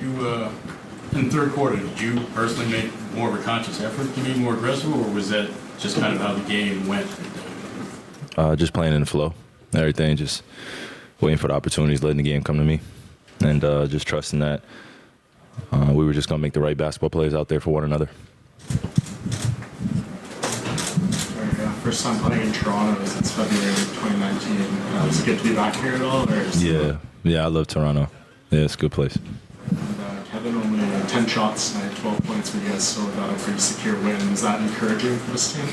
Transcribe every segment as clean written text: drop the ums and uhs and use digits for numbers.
you in the third quarter, did you personally make more of a conscious effort to be more aggressive, or was that just kind of how the game went? Just playing in the flow. Everything, just waiting for the opportunities, letting the game come to me, and just trusting that we were just going to make the right basketball plays out there for one another. First time playing in Toronto since February 2019. Is it good to be back here at all? Yeah, I love Toronto. Yeah, it's a good place. Kevin, only 10 shots tonight, 12 points for you guys, so got a pretty secure win. Is that encouraging for this team?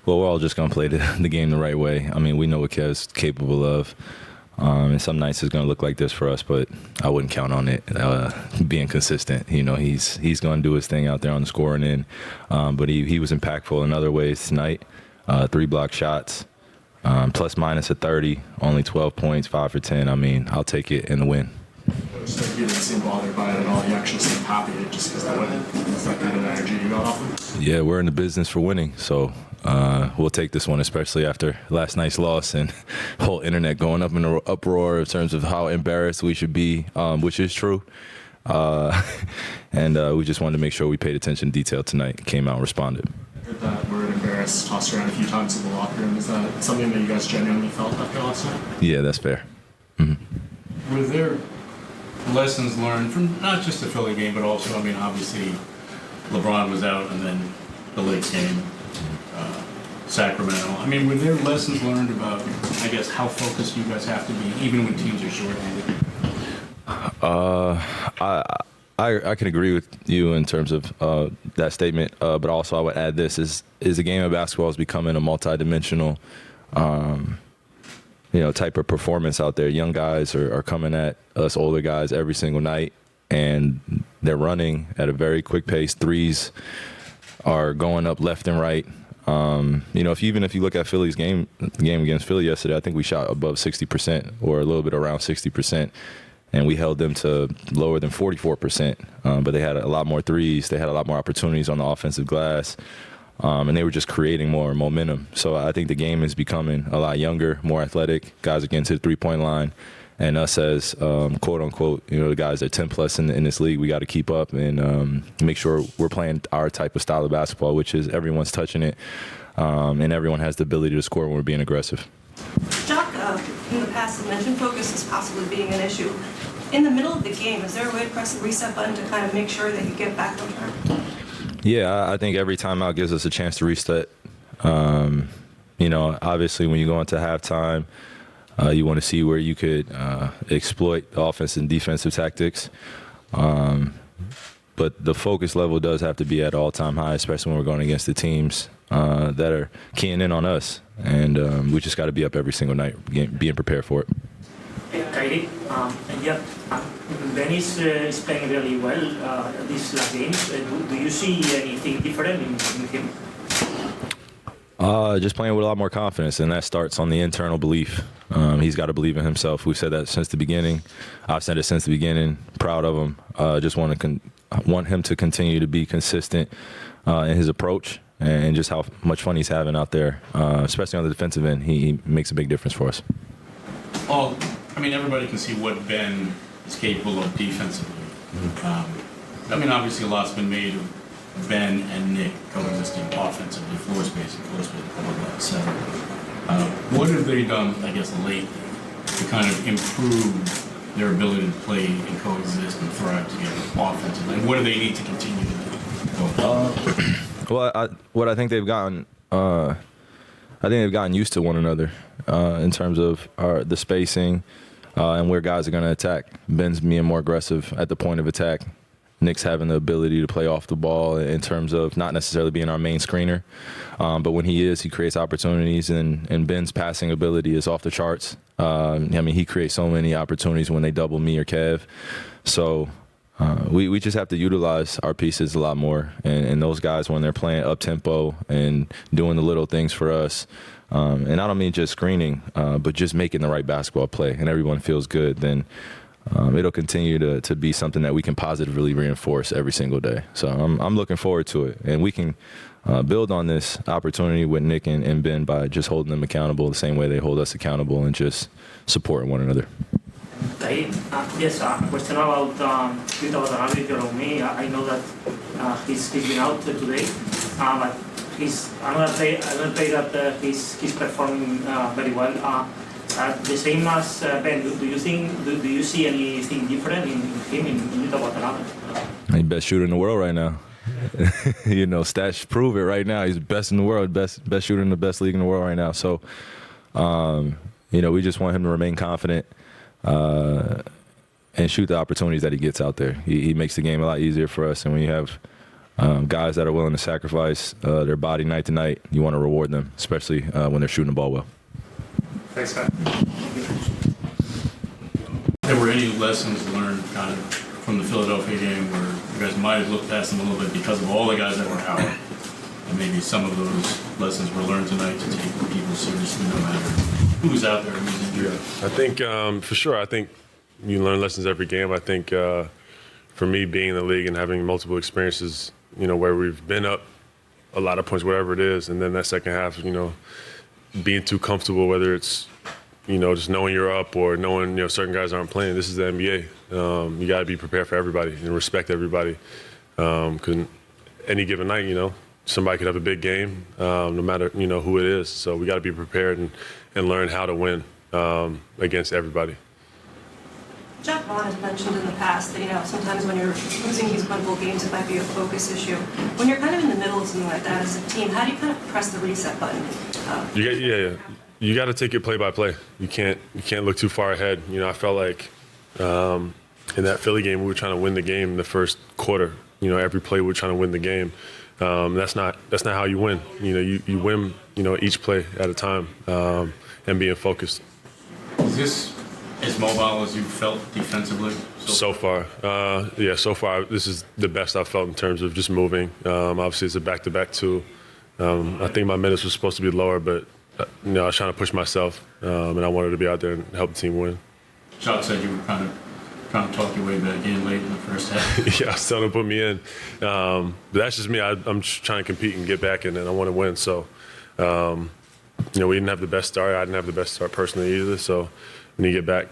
Well, we're all just going to play the game the right way. I mean, we know what Kev's capable of. And some nights it's going to look like this for us, but I wouldn't count on it being consistent. You know, he's going to do his thing out there on the scoring end. But he was impactful in other ways tonight. 3 block shots, plus minus a 30, only 12 points, 5 for 10. I mean, I'll take it in the win. So he didn't seem bothered by it at all. He actually seemed happy just because that was that kind of energy you got off him. Yeah, we're in the business for winning, so we'll take this one, especially after last night's loss and whole internet going up in an uproar in terms of how embarrassed we should be, which is true. And we just wanted to make sure we paid attention to detail tonight, came out and responded. I heard that word embarrassed tossed around a few times in the locker room. Is that something that you guys genuinely felt after last night? Yeah, that's fair. Mm-hmm. Were there lessons learned from not just the Philly game, but also, I mean, obviously LeBron was out and then the Lakes game, Sacramento. I mean, were there lessons learned about, I guess, how focused you guys have to be, even when teams are shorthanded? I can agree with you in terms of that statement, but also I would add this, is the game of basketball is becoming a multidimensional type of performance out there. Young guys are coming at us older guys every single night, and they're running at a very quick pace. Threes are going up left and right. If you look at Philly's game against Philly yesterday, I think we shot above 60% or a little bit around 60%, and we held them to lower than 44%. But they had a lot more threes. They had a lot more opportunities on the offensive glass. And they were just creating more momentum. So I think the game is becoming a lot younger, more athletic. Guys are getting to the three-point line. And us as, quote-unquote, the guys that are 10-plus in this league, we got to keep up and make sure we're playing our type of style of basketball, which is everyone's touching it, and everyone has the ability to score when we're being aggressive. Doc, in the past, you mentioned focus as possibly being an issue. In the middle of the game, is there a way to press the reset button to kind of make sure that you get back on track? Yeah, I think every timeout gives us a chance to reset. Obviously when you go into halftime, you want to see where you could exploit offense and defensive tactics. But the focus level does have to be at all-time high, especially when we're going against the teams that are keying in on us. And we just got to be up every single night, being prepared for it. Kyrie, Ben is playing really well these last games. Do you see anything different in him? Just playing with a lot more confidence, and that starts on the internal belief. He's got to believe in himself. We've said that since the beginning. I've said it since the beginning. Proud of him. Just want him to continue to be consistent in his approach and just how much fun he's having out there, especially on the defensive end. He makes a big difference for us. Well, I mean, everybody can see what Ben is capable of defensively. Obviously a lot's been made of Ben and Nick coexisting offensively, floor space, all that. So what have they done, I guess, lately to kind of improve their ability to play and coexist and thrive together offensively? And what do they need to continue to do? I think they've gotten used to one another in terms of the spacing and where guys are going to attack. Ben's being more aggressive at the point of attack. Nick's having the ability to play off the ball in terms of not necessarily being our main screener. But when he is, he creates opportunities, and Ben's passing ability is off the charts. He creates so many opportunities when they double me or Kev. So we just have to utilize our pieces a lot more. And those guys, when they're playing up-tempo and doing the little things for us, and I don't mean just screening, but just making the right basketball play, and everyone feels good, then it'll continue to be something that we can positively reinforce every single day. So I'm looking forward to it. And we can build on this opportunity with Nick and Ben by just holding them accountable the same way they hold us accountable and just supporting one another. Yes, a question about Peter Watanabe, if you allow me. I know that he's been out today, but he's another player that he's performing very well. The same as Ben. Do you see anything different in him in Peter Watanabe? He's the best shooter in the world right now. You know, stats prove it right now. He's the best in the world, best shooter in the best league in the world right now. So, you know, we just want him to remain confident and shoot the opportunities that he gets out there. He makes the game a lot easier for us. And when you have guys that are willing to sacrifice their body night to night, you want to reward them, especially when they're shooting the ball well. Thanks, Pat. There were any lessons learned kind of from the Philadelphia game where you guys might have looked past them a little bit because of all the guys that were out? And maybe some of those lessons were learned tonight to take people seriously no matter who's out there and who's injured. I think, for sure, I think you learn lessons every game. I think for me, being in the league and having multiple experiences, you know, where we've been up a lot of points, whatever it is, and then that second half, you know, being too comfortable, whether it's, you know, just knowing you're up or knowing, you know, certain guys aren't playing. This is the NBA. You got to be prepared for everybody and respect everybody. Because any given night, you know, somebody could have a big game, no matter, you know, who it is. So we got to be prepared and learn how to win against everybody. Jack Vaughn has mentioned in the past that, you know, sometimes when you're losing these winnable games, it might be a focus issue. When you're kind of in the middle of something like that as a team, how do you kind of press the reset button? You got to take it play by play. You can't look too far ahead. You know, I felt like in that Philly game, we were trying to win the game in the first quarter. You know, every play we were trying to win the game. That's not how you win. You know, you win, you know, each play at a time and being focused. Is this as mobile as you felt defensively? So far, so far, this is the best I've felt in terms of just moving. Obviously, it's a back-to-back too. I think my minutes were supposed to be lower, but you know, I was trying to push myself, and I wanted to be out there and help the team win. Chuck said you were kind of trying to talk your way back in late in the first half. Yeah, I was telling him to put me in. But that's just me. I'm just trying to compete and get back in, and I want to win. So, you know, we didn't have the best start. I didn't have the best start personally either. So, we need to get back.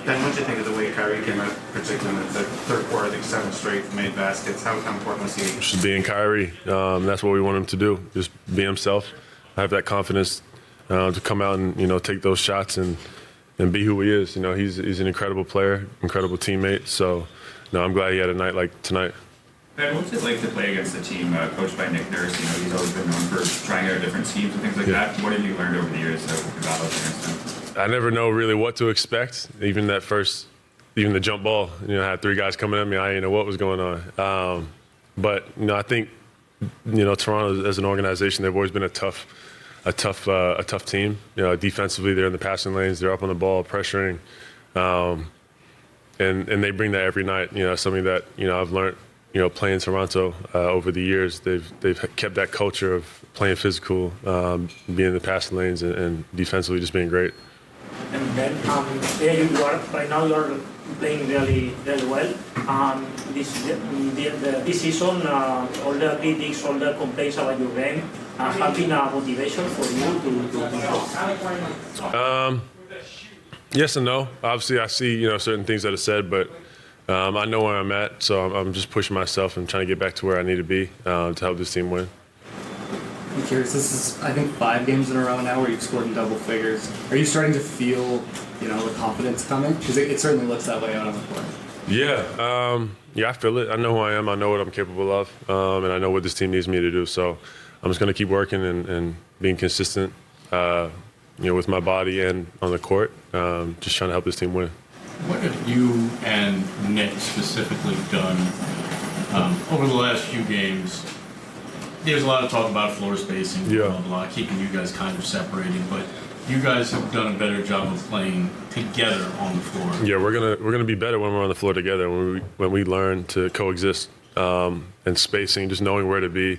Ben, what did you think of the way Kyrie came out, particularly in the third quarter? I think 7 straight made baskets. How important was he? Just being Kyrie. That's what we want him to do. Just be himself. Have that confidence to come out and, you know, take those shots and be who he is. You know, he's an incredible player, incredible teammate. So, no, I'm glad he had a night like tonight. Ben, what's it like to play against a team coached by Nick Nurse? You know, he's always been known for trying out different schemes and things like that. What have you learned over the years that we battled against him? I never know really what to expect. Even the jump ball, you know, I had 3 guys coming at me. I didn't know what was going on. But, you know, I think, you know, Toronto as an organization, they've always been a tough team. You know, defensively, they're in the passing lanes, they're up on the ball, pressuring, and they bring that every night. You know, something that, you know, I've learned, you know, playing Toronto over the years. They've kept that culture of playing physical, being in the passing lanes, and defensively just being great. And then, right now you are playing really, really well. This season, all the critics, all the complaints about your game have been a motivation for you to improve. Yes and no. Obviously, I see, you know, certain things that are said, but I know where I'm at, so I'm just pushing myself and trying to get back to where I need to be to help this team win. I'm curious, this is, I think, 5 games in a row now where you've scored in double figures. Are you starting to feel, you know, the confidence coming? Because it certainly looks that way out on the court. Yeah, I feel it. I know who I am. I know what I'm capable of, and I know what this team needs me to do. So I'm just going to keep working and being consistent, you know, with my body and on the court, just trying to help this team win. What have you and Nick specifically done over the last few games? There's a lot of talk about floor spacing, blah, blah, blah, keeping you guys kind of separated, but you guys have done a better job of playing together on the floor. Yeah, we're gonna be better when we're on the floor together. When we learn to coexist and spacing, just knowing where to be,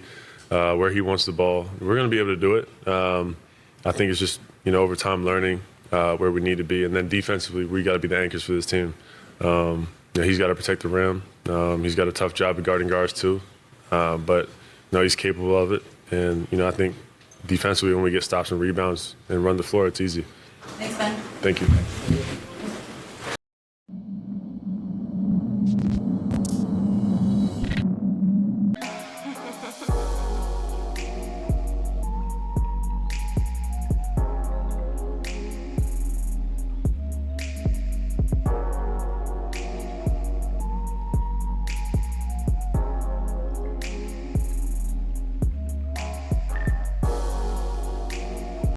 where he wants the ball, we're gonna be able to do it. I think it's just, you know, over time learning where we need to be, and then defensively we got to be the anchors for this team. You know, he's got to protect the rim. He's got a tough job of guarding guards too, but you know, he's capable of it. And you know, I think defensively when we get stops and rebounds and run the floor, it's easy. Thanks, Ben. Thank you.